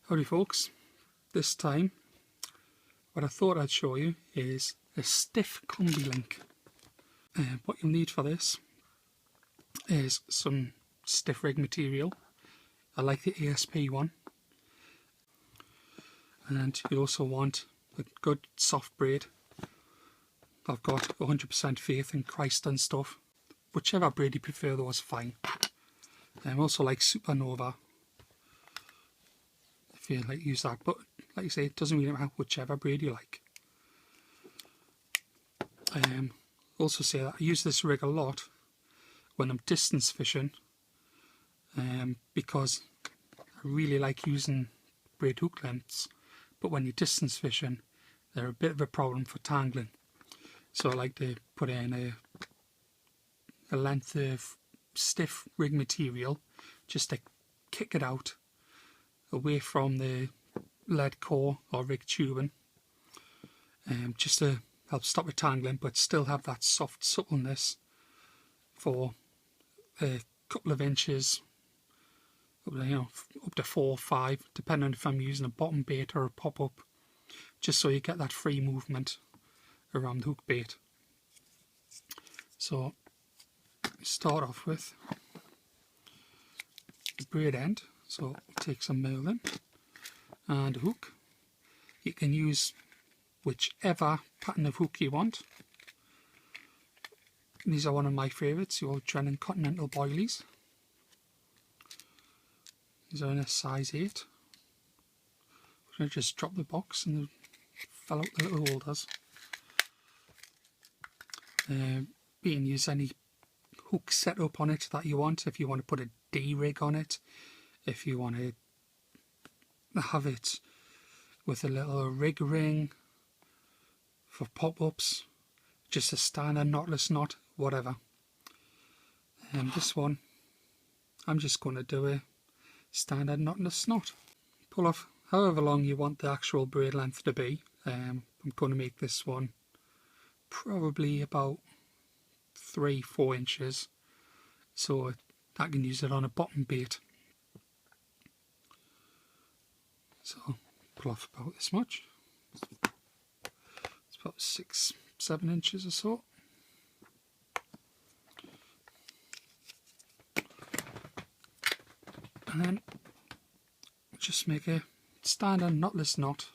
Howdy folks, this time what I thought I'd show you is a stiff Combi-link. What you'll need for this is some stiff rig material. I like the ASP one, and you also want a good soft braid. I've got 100% faith in Christ and stuff. Whichever braid you prefer though is fine. I also like Supernova if you like use that, but like I say, it doesn't really matter whichever braid you like. Also say that I use this rig a lot when I'm distance fishing, because I really like using braid hook lengths, but when you're distance fishing they're a bit of a problem for tangling. So I like to put in a length of stiff rig material just to kick it out away from the lead core or rig tubing, just to help stop it tangling but still have that soft suppleness for a couple of inches, up to 4 or 5, depending on if I'm using a bottom bait or a pop-up, just so you get that free movement around the hook bait. So start off with the braid end, so take some marlin and a hook. You can use whichever pattern of hook you want. These are one of my favourites, your Drennan Continental Boilies. These are in a size 8. I'm going to just drop the box and they fell out the little holders. You can use any hook setup on it that you want. If you want to put a D-rig on it, if you want to have it with a little rig ring for pop-ups, just a standard knotless knot, whatever. And this one, I'm just going to do a standard knotless knot. Pull off however long you want the actual braid length to be. I'm going to make this one probably about 3-4 inches, so I can use it on a bottom bait. So pull off about this much. It's about 6-7 inches or so. And then just make a standard knotless knot.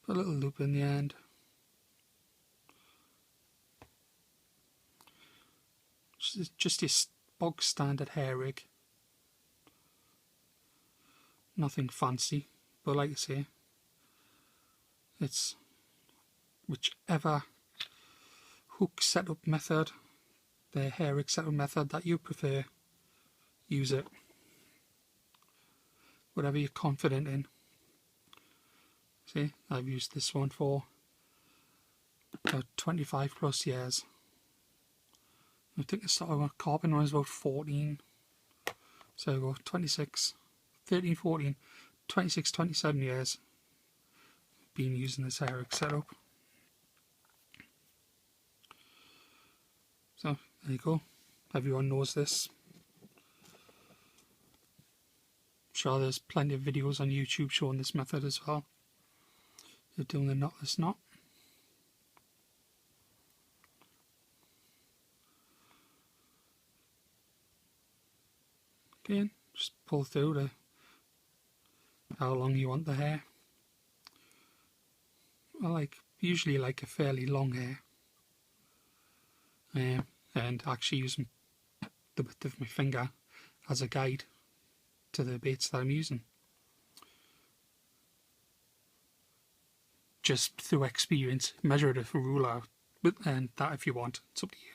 Put a little loop in the end. Just your bog standard hair rig. Nothing fancy, but like I say, it's whichever hook setup method, the hair rig setup method that you prefer, use it. Whatever you're confident in. See, I've used this one for about 25 plus years. I think I started with Carp when I was about 14. So I go 26, 13, 14, 26, 27 years been using this hair rig setup. So there you go. Everyone knows this. I'm sure there's plenty of videos on YouTube showing this method as well. You're doing the knotless knot. Again, just pull through to how long you want the hair. I usually like a fairly long hair, and actually using the width of my finger as a guide to the baits that I'm using. Just through experience, measure it with a ruler, and that if you want, it's up to you.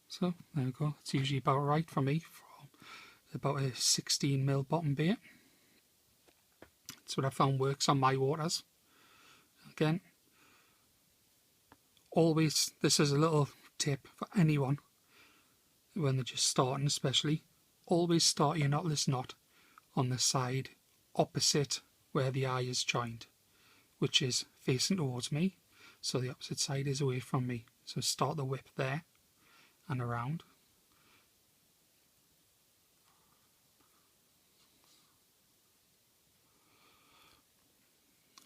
So there we go, it's usually about right for me, for about a 16mm bottom bait. That's what I found works on my waters. Again, always, this is a little tip for anyone when they're just starting especially, always start your knotless knot on the side opposite where the eye is joined, which is facing towards me, so the opposite side is away from me. So start the whip there and around.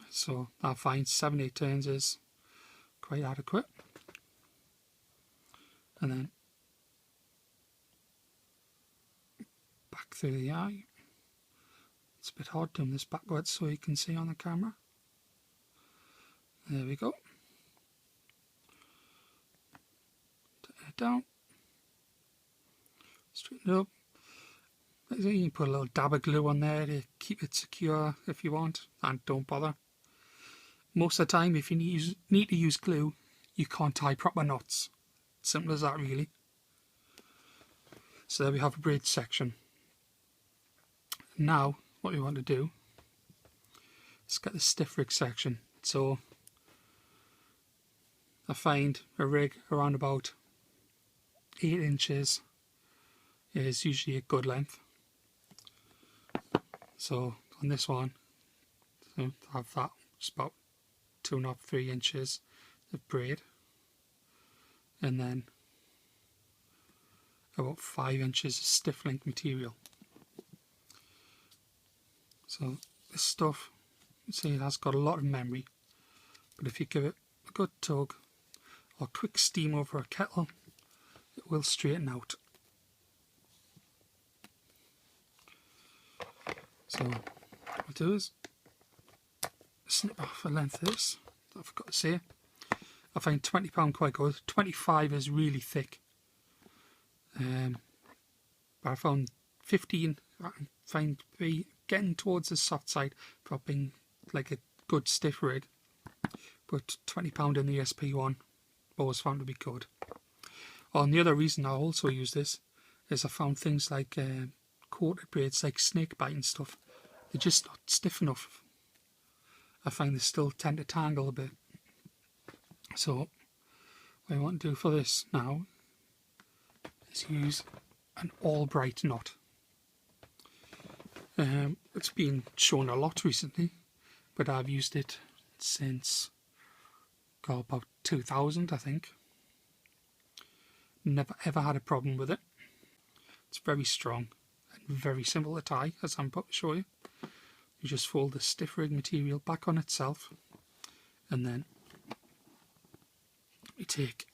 so I find 7-8 turns is quite adequate. And then back through the eye. It's a bit hard doing this backwards so you can see on the camera. There we go. Turn it down. Straighten it up. You can put a little dab of glue on there to keep it secure if you want, and don't bother. Most of the time, if you need to use glue, you can't tie proper knots. Simple as that, really. So there we have a braid section. Now, what we want to do is get the stiff rig section. So I find a rig around about 8 inches is usually a good length. So on this one, so I have that, just about 2.5–3 inches of braid, and then about 5 inches of stiff link material. So this stuff, you see, it has got a lot of memory, but if you give it a good tug or quick steam over a kettle, it will straighten out. So what I'll do is snip off a length of this. I forgot to say, I find £20 quite good. 25 is really thick, but I found 15. I find be getting towards the soft side for being like a good stiff rig, but £20 in the SP1 always found to be good. Oh, and the other reason I also use this is I found things like coated braids like snake bite and stuff, they're just not stiff enough. I find they still tend to tangle a bit. So what I want to do for this now is use an all bright knot. It's been shown a lot recently, but I've used it since about 2000, I think. Never ever had a problem with it. It's very strong and very simple to tie, as I'm about to show you. You just fold the stiff rig material back on itself, and then you take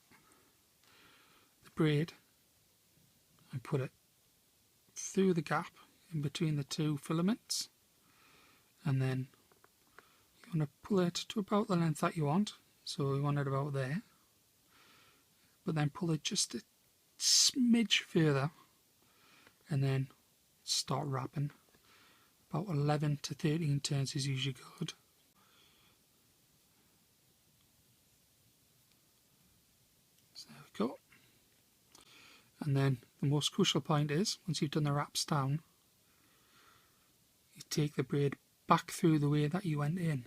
the braid and put it through the gap in between the two filaments, and then you want to pull it to about the length that you want. So we want it about there, but then pull it just a smidge further, and then start wrapping. About 11 to 13 turns is usually good. So there we go. And then the most crucial point is, once you've done the wraps down, you take the braid back through the way that you went in,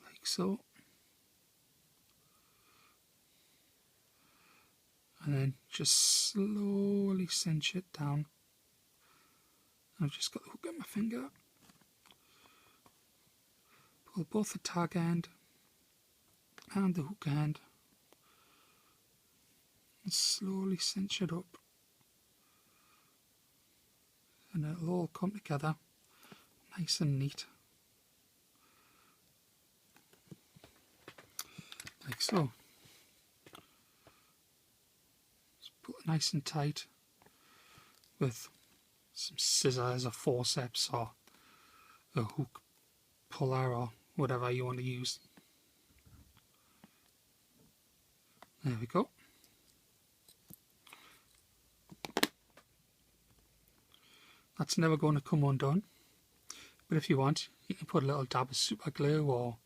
like so, and then just slowly cinch it down. I've just got the hook at my finger. Pull both the tag end and the hook end and slowly cinch it up, and it'll all come together nice and neat, like so. Just pull it nice and tight with some scissors or forceps or a hook puller or whatever you want to use. There we go. That's never going to come undone, but if you want, you can put a little dab of super glue or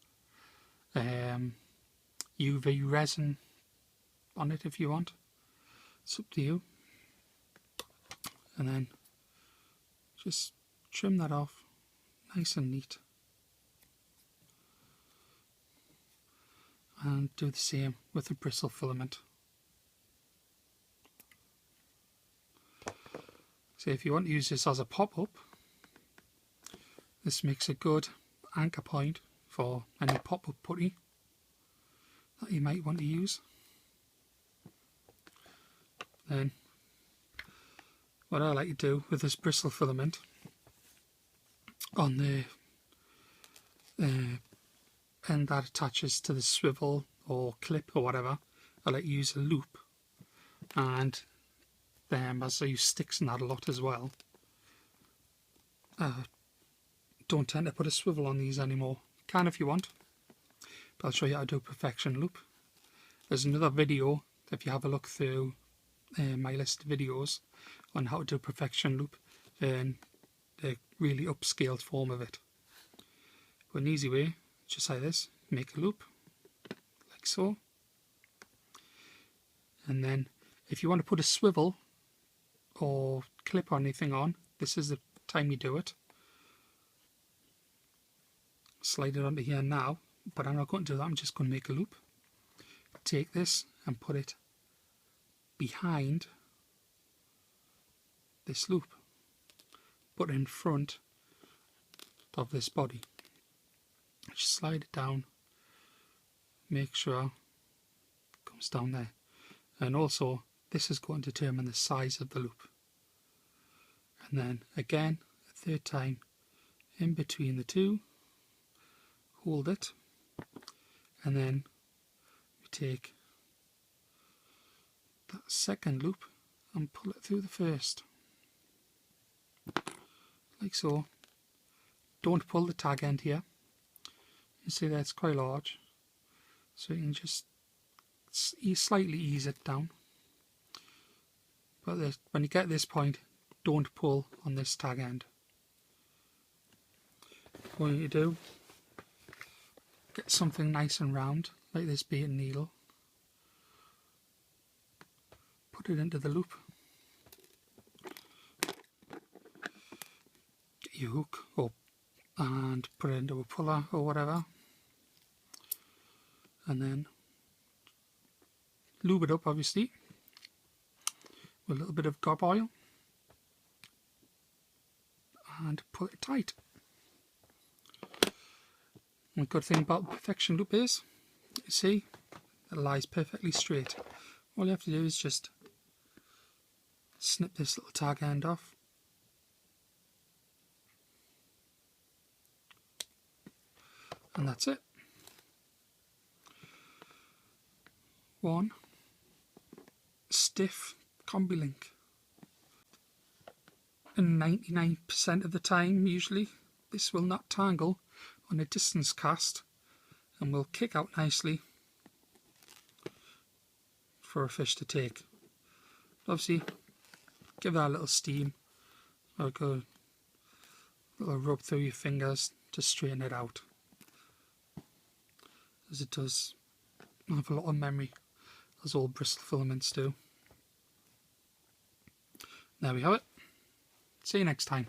UV resin on it if you want. It's up to you. And then just trim that off nice and neat, and do the same with the bristle filament. So if you want to use this as a pop-up, this makes a good anchor point for any pop-up putty that you might want to use. Then what I like to do with this bristle filament on the end that attaches to the swivel or clip or whatever, I like to use a loop. And as I use sticks in that a lot as well, don't tend to put a swivel on these anymore. Can if you want, but I'll show you how to do a perfection loop. There's another video, if you have a look through my list of videos on how to do a perfection loop, then the really upscaled form of it. But an easy way, just like this, make a loop, like so. And then if you want to put a swivel or clip or anything on, this is the time you do it. Slide it onto here now, but I'm not going to do that, I'm just going to make a loop. Take this and put it behind this loop, but in front of this body. Just slide it down, make sure it comes down there. And also this is going to determine the size of the loop. And then again, a third time in between the two, hold it, and then we take that second loop and pull it through the first, like so. Don't pull the tag end here. You see that it's quite large, so you can just slightly ease it down. But when you get this point, don't pull on this tag end. What you do, get something nice and round, like this bait needle, put it into the loop, get your hook up and put it into a puller or whatever, and then lube it up obviously with a little bit of Carp oil and pull it tight. And the good thing about the perfection loop is, you see, it lies perfectly straight. All you have to do is just snip this little tag end off, and that's it. One stiff Combi-link. And 99% of the time, usually, this will not tangle on a distance cast and will kick out nicely for a fish to take. Obviously, give that a little steam or go a little rub through your fingers to straighten it out, as it does have a lot of memory, as all bristle filaments do. There we have it. See you next time.